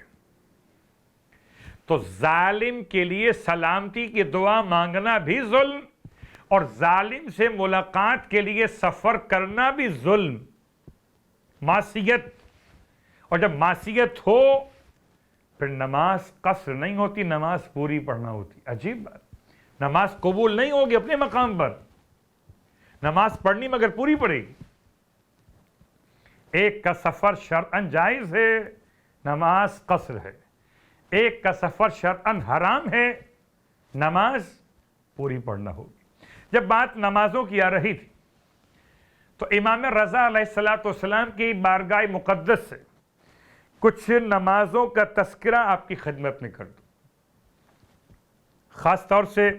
تو ظالم کے لیے سلامتی کی دعا مانگنا بھی ظلم اور ظالم سے ملاقات کے لیے سفر کرنا بھی ظلم, معصیت. اور جب معصیت ہو پھر نماز قصر نہیں ہوتی, نماز پوری پڑھنا ہوتی. عجیب بات, نماز قبول نہیں ہوگی اپنے مقام پر, نماز پڑھنی مگر پوری پڑے گی. ایک کا سفر شرعاً جائز ہے, نماز قصر ہے. ایک کا سفر شرعاً حرام ہے, نماز پوری پڑھنا ہوگی. جب بات نمازوں کی آ رہی تھی تو امام رضا علیہ السلام کی بارگاہ مقدس سے کچھ نمازوں کا تذکرہ آپ کی خدمت میں کر دوں. خاص طور سے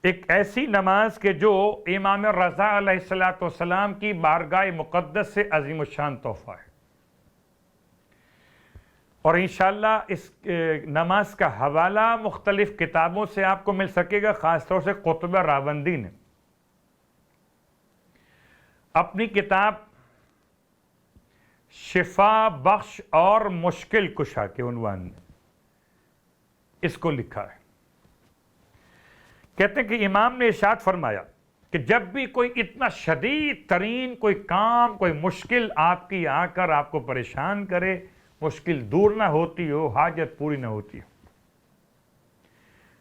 ایک ایسی نماز کہ جو امام رضا علیہ السلام کی بارگاہ مقدس سے عظیم الشان تحفہ ہے, اور انشاءاللہ اس نماز کا حوالہ مختلف کتابوں سے آپ کو مل سکے گا. خاص طور سے قطب راوندی نے اپنی کتاب شفا بخش اور مشکل کشا کے عنوان میں اس کو لکھا ہے. کہتے ہیں کہ امام نے ارشاد فرمایا کہ جب بھی کوئی اتنا شدید ترین کوئی کام, کوئی مشکل آپ کی آ کر آپ کو پریشان کرے, مشکل دور نہ ہوتی ہو، حاجت پوری نہ ہوتی ہو،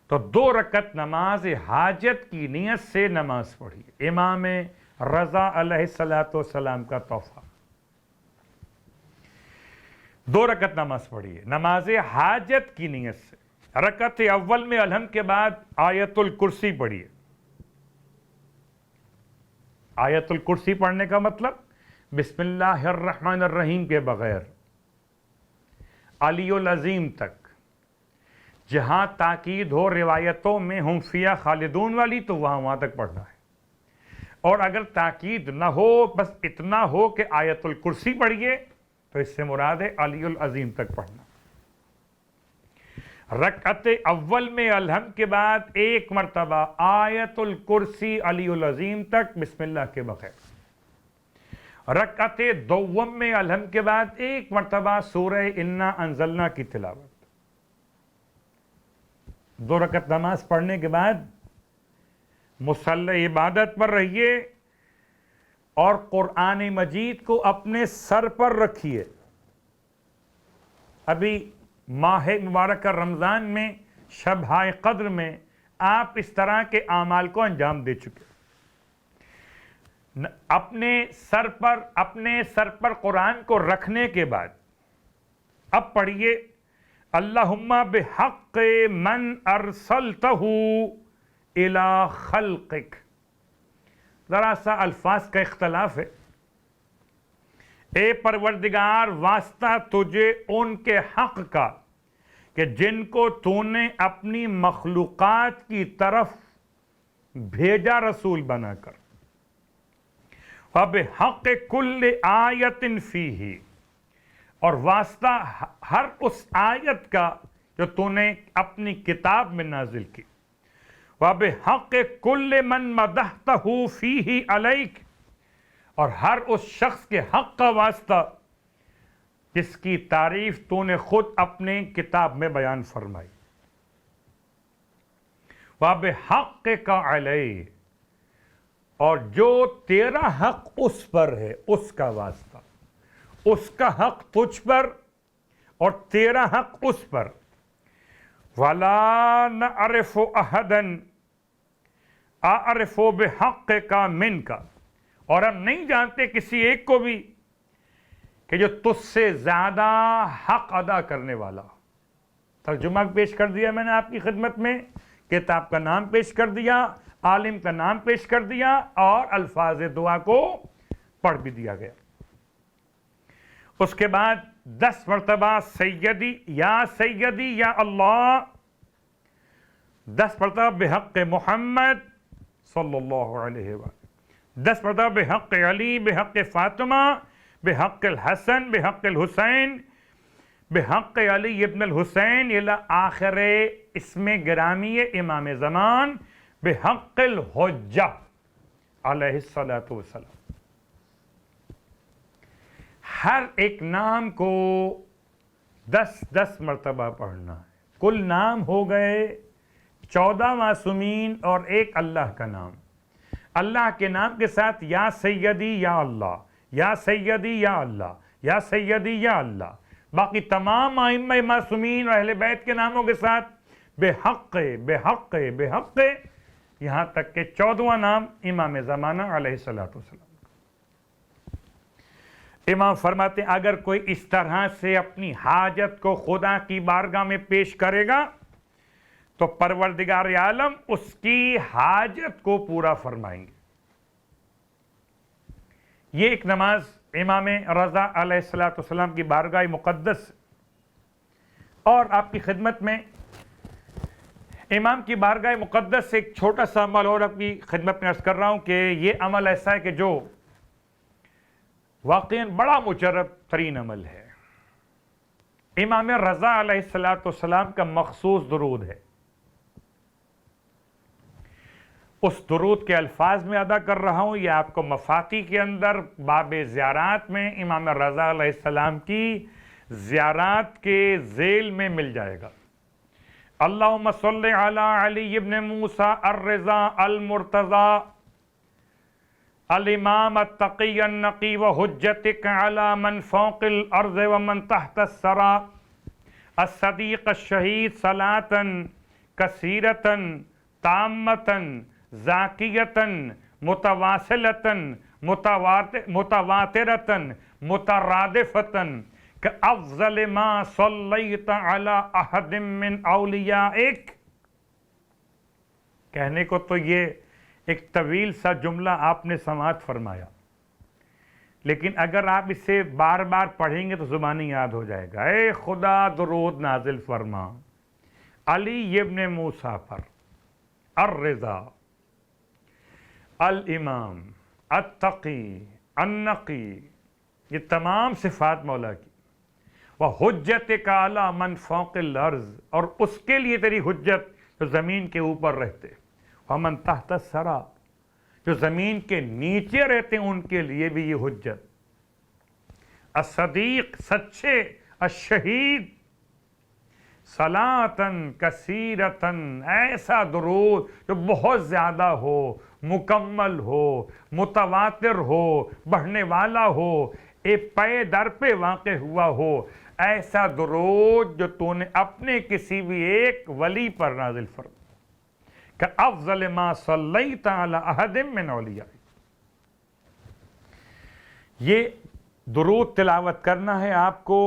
تو 2 رکعت نماز حاجت کی نیت سے نماز پڑھیے. امام رضا علیہ السلام کا تحفہ. 2 رکعت نماز پڑھیے نماز حاجت کی نیت سے. رکعت اول میں الحمد کے بعد آیت الکرسی پڑھیے. آیت الکرسی پڑھنے کا مطلب بسم اللہ الرحمن الرحیم کے بغیر علی العظیم تک، جہاں تاکید ہو روایتوں میں ہم فیہ خالدون والی تو وہاں تک پڑھنا ہے، اور اگر تاکید نہ ہو بس اتنا ہو کہ آیت الکرسی پڑھیے تو اس سے مراد ہے علی العظیم تک پڑھنا. رکعت اول میں الحمد کے بعد 1 مرتبہ آیت الکرسی علی العظیم تک بسم اللہ کے بغیر. رکعت دوم میں الحمد کے بعد 1 مرتبہ سورہ انا انزلنا کی تلاوت. 2 رکعت نماز پڑھنے کے بعد مصلی عبادت پر رہیے اور قرآن مجید کو اپنے سر پر رکھیے. ابھی ماہ مبارکہ رمضان میں شب قدر میں آپ اس طرح کے اعمال کو انجام دے چکے. اپنے سر پر قرآن کو رکھنے کے بعد اب پڑھیے اللہم بحق من ارسلتہ الی خلقک. ذرا سا الفاظ کا اختلاف ہے. اے پروردگار واسطہ تجھے ان کے حق کا کہ جن کو تو نے اپنی مخلوقات کی طرف بھیجا رسول بنا کر. وَبِحَقِّ كُلِّ آیَةٍ فِيهِ، اور واسطہ ہر اس آیت کا جو تو نے اپنی کتاب میں نازل کی. وَبِحَقِّ كُلِّ مَن مَدَحْتَهُ فِيهِ عَلَيْكَ، اور ہر اس شخص کے حق کا واسطہ جس کی تعریف تو نے خود اپنے کتاب میں بیان فرمائی. وَبِحَقِّكَ عَلَيْهِ، اور جو تیرا حق اس پر ہے اس کا واسطہ، اس کا حق تجھ پر اور تیرا حق اس پر. وَلَا نَعْرِفُ أَحَدًا أَعْرِفُ بِحَقِّكَ مِنْكَ، اور ہم نہیں جانتے کسی ایک کو بھی کہ جو تجھ سے زیادہ حق ادا کرنے والا. ترجمہ پیش کر دیا میں نے آپ کی خدمت میں، کتاب کا نام پیش کر دیا، عالم کا نام پیش کر دیا، اور الفاظ دعا کو پڑھ بھی دیا گیا. اس کے بعد 10 مرتبہ سیدی یا اللہ، 10 مرتبہ بحق محمد صلی اللہ علیہ وآلہ، 10 مرتبہ بحق علی، بحق فاطمہ، بحق الحسن، بحق الحسین، بحق علی ابن الحسین الی آخر اسم گرامی امام زمان، بحق الحجہ علیہ الصلاۃ والسلام. ہر ایک نام کو 10 مرتبہ پڑھنا ہے. کل نام ہو گئے 14 معصومین اور 1 اللہ کا نام. اللہ کے نام کے ساتھ یا سیدی یا اللہ، یا سیدی یا اللہ، یا سیدی یا اللہ. باقی تمام ائمہ معصومین اور اہل بیت کے ناموں کے ساتھ بحق بحق بحق، یہاں تک کہ 14واں نام امام زمانہ علیہ الصلوۃ والسلام. امام فرماتے ہیں اگر کوئی اس طرح سے اپنی حاجت کو خدا کی بارگاہ میں پیش کرے گا تو پروردگار عالم اس کی حاجت کو پورا فرمائیں گے. یہ ایک نماز امام رضا علیہ السلام کی بارگاہ مقدس. اور آپ کی خدمت میں امام کی بارگاہ مقدس سے ایک چھوٹا سا عمل اور آپ کی خدمت میں عرض کر رہا ہوں کہ یہ عمل ایسا ہے کہ جو واقعاً بڑا مجرب ترین عمل ہے. امام رضا علیہ السلام کا مخصوص درود ہے. اس درود کے الفاظ میں ادا کر رہا ہوں، یہ آپ کو مفاتی کے اندر باب زیارات میں امام رضا علیہ السلام کی زیارات کے ذیل میں مل جائے گا. اللہم صلی علی علی ابن موسیٰ الرضا المرتضی الامام التقی النقی وحجتک علی من فوق الارض ومن تحت الثری الصدیق الشہید صلاۃً کثیرۃً تامۃً ذاکیۃً متواصلۃً متواترۃً مترادفتً کافضل ما صلیت علی احد من اولیائک. کہنے کو تو یہ ایک طویل سا جملہ آپ نے سماعت فرمایا، لیکن اگر آپ اسے بار بار پڑھیں گے تو زبانی یاد ہو جائے گا. اے خدا درود نازل فرما علی ابن موسیٰ پر، الرضا، الامام، التقی، النقی، یہ تمام صفات مولا کی. وحجتک علی من فوق الارض، اور اس کے لیے تیری حجت جو زمین کے اوپر رہتے، ومن تحت الثری، جو زمین کے نیچے رہتے ہیں ان کے لیے بھی یہ حجت. الصدیق، سچے، الشہید، صلاۃً کثیرۃً، ایسا درود جو بہت زیادہ ہو، مکمل ہو، متواتر ہو، بڑھنے والا ہو، ایک پے در پہ واقع ہوا ہو، ایسا درود جو تو نے اپنے کسی بھی ایک ولی پر نازل فرما. کافضل ما صلیت علی احد من اولیاء. یہ درود تلاوت کرنا ہے آپ کو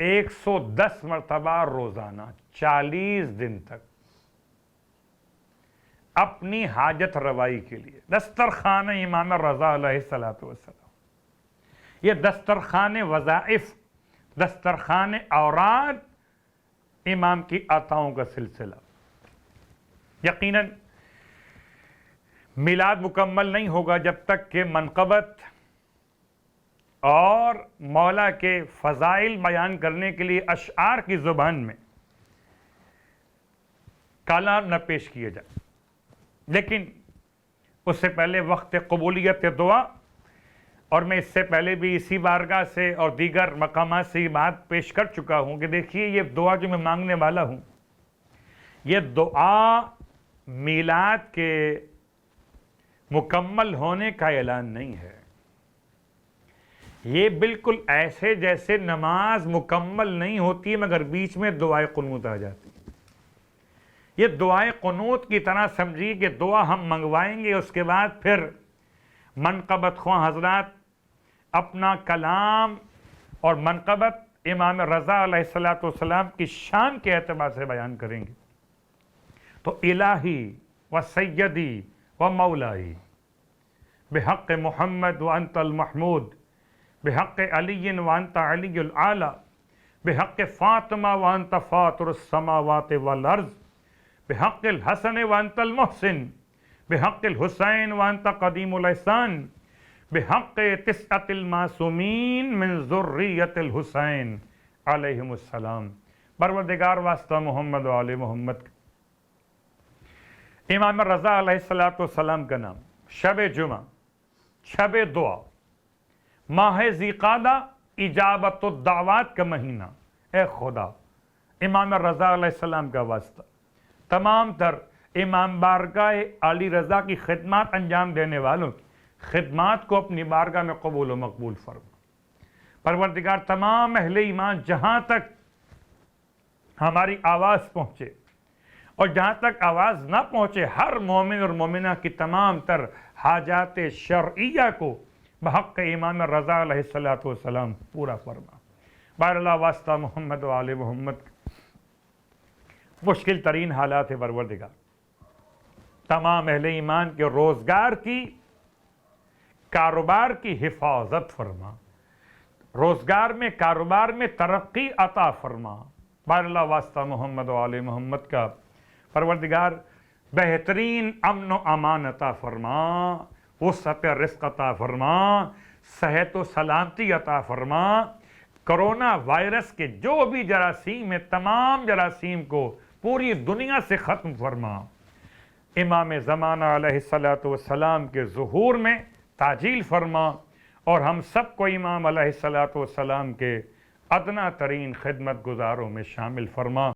110 مرتبہ روزانہ 40 دن تک، اپنی حاجت روائی کے لیے. دسترخوان امام رضا علیہ الصلوۃ والسلام، یہ دسترخوان وظائف، دسترخوان اوراد امام کی عطاؤں کا سلسلہ. یقیناً میلاد مکمل نہیں ہوگا جب تک کہ منقبت اور مولا کے فضائل بیان کرنے کے لیے اشعار کی زبان میں کلام نہ پیش کیے جائے. لیکن اس سے پہلے وقت قبولیت دعا، اور میں اس سے پہلے بھی اسی بارگاہ سے اور دیگر مقامات سے یہ بات پیش کر چکا ہوں کہ دیکھیے یہ دعا جو میں مانگنے والا ہوں، یہ دعا میلاد کے مکمل ہونے کا اعلان نہیں ہے. یہ بالکل ایسے جیسے نماز مکمل نہیں ہوتی مگر بیچ میں دعائے قنوت آ جاتی. یہ دعائے قنوت کی طرح سمجھیے کہ دعا ہم منگوائیں گے، اس کے بعد پھر منقبت خواہ حضرات اپنا کلام اور منقبت امام رضا علیہ السلام کی شان کے اعتبار سے بیان کریں گے. تو الہی و سیدی و مولائی بحق محمد وانت المحمود، بحق علی وانت علی الاعلی، بحق فاطمہ وانت فاطر السماوات والارض، بحق الحسن وانت المحسن، بحق الحسین وانت قدیم الاحسان، بحق تسعۃ المعصومین من ذریۃ الحسین علیہم السلام. پروردگار واسطہ محمد و آل محمد. امام رضا علیہ السلام کا نام شب جمعہ، شب دعا، ماہ ذیقعدہ، اجابت الدعوات کا مہینہ. اے خدا، امام رضا علیہ السلام کا واسطہ تمام تر امام بارگاہ علی رضا کی خدمات انجام دینے والوں کی خدمات کو اپنی بارگاہ میں قبول و مقبول فرما. پروردگار تمام اہل ایمان جہاں تک ہماری آواز پہنچے اور جہاں تک آواز نہ پہنچے، ہر مومن اور مومنہ کی تمام تر حاجات شرعیہ کو بحق امام رضا علیہ السلام پورا فرما. بار اللہ واسطہ محمد و آل محمد. مشکل ترین حالات ہے پروردگار، تمام اہل ایمان کے روزگار کی، کاروبار کی حفاظت فرما، روزگار میں، کاروبار میں ترقی عطا فرما. بار اللہ واسطہ محمد و آل محمد کا. پروردگار بہترین امن و امان عطا فرما، وسعت رزق عطا فرما، صحت و سلامتی عطا فرما. کرونا وائرس کے جو بھی جراثیم ہیں، تمام جراثیم کو پوری دنیا سے ختم فرما. امام زمانہ علیہ السلام کے ظہور میں تعجیل فرما، اور ہم سب کو امام علیہ السلام کے ادنا ترین خدمت گزاروں میں شامل فرما.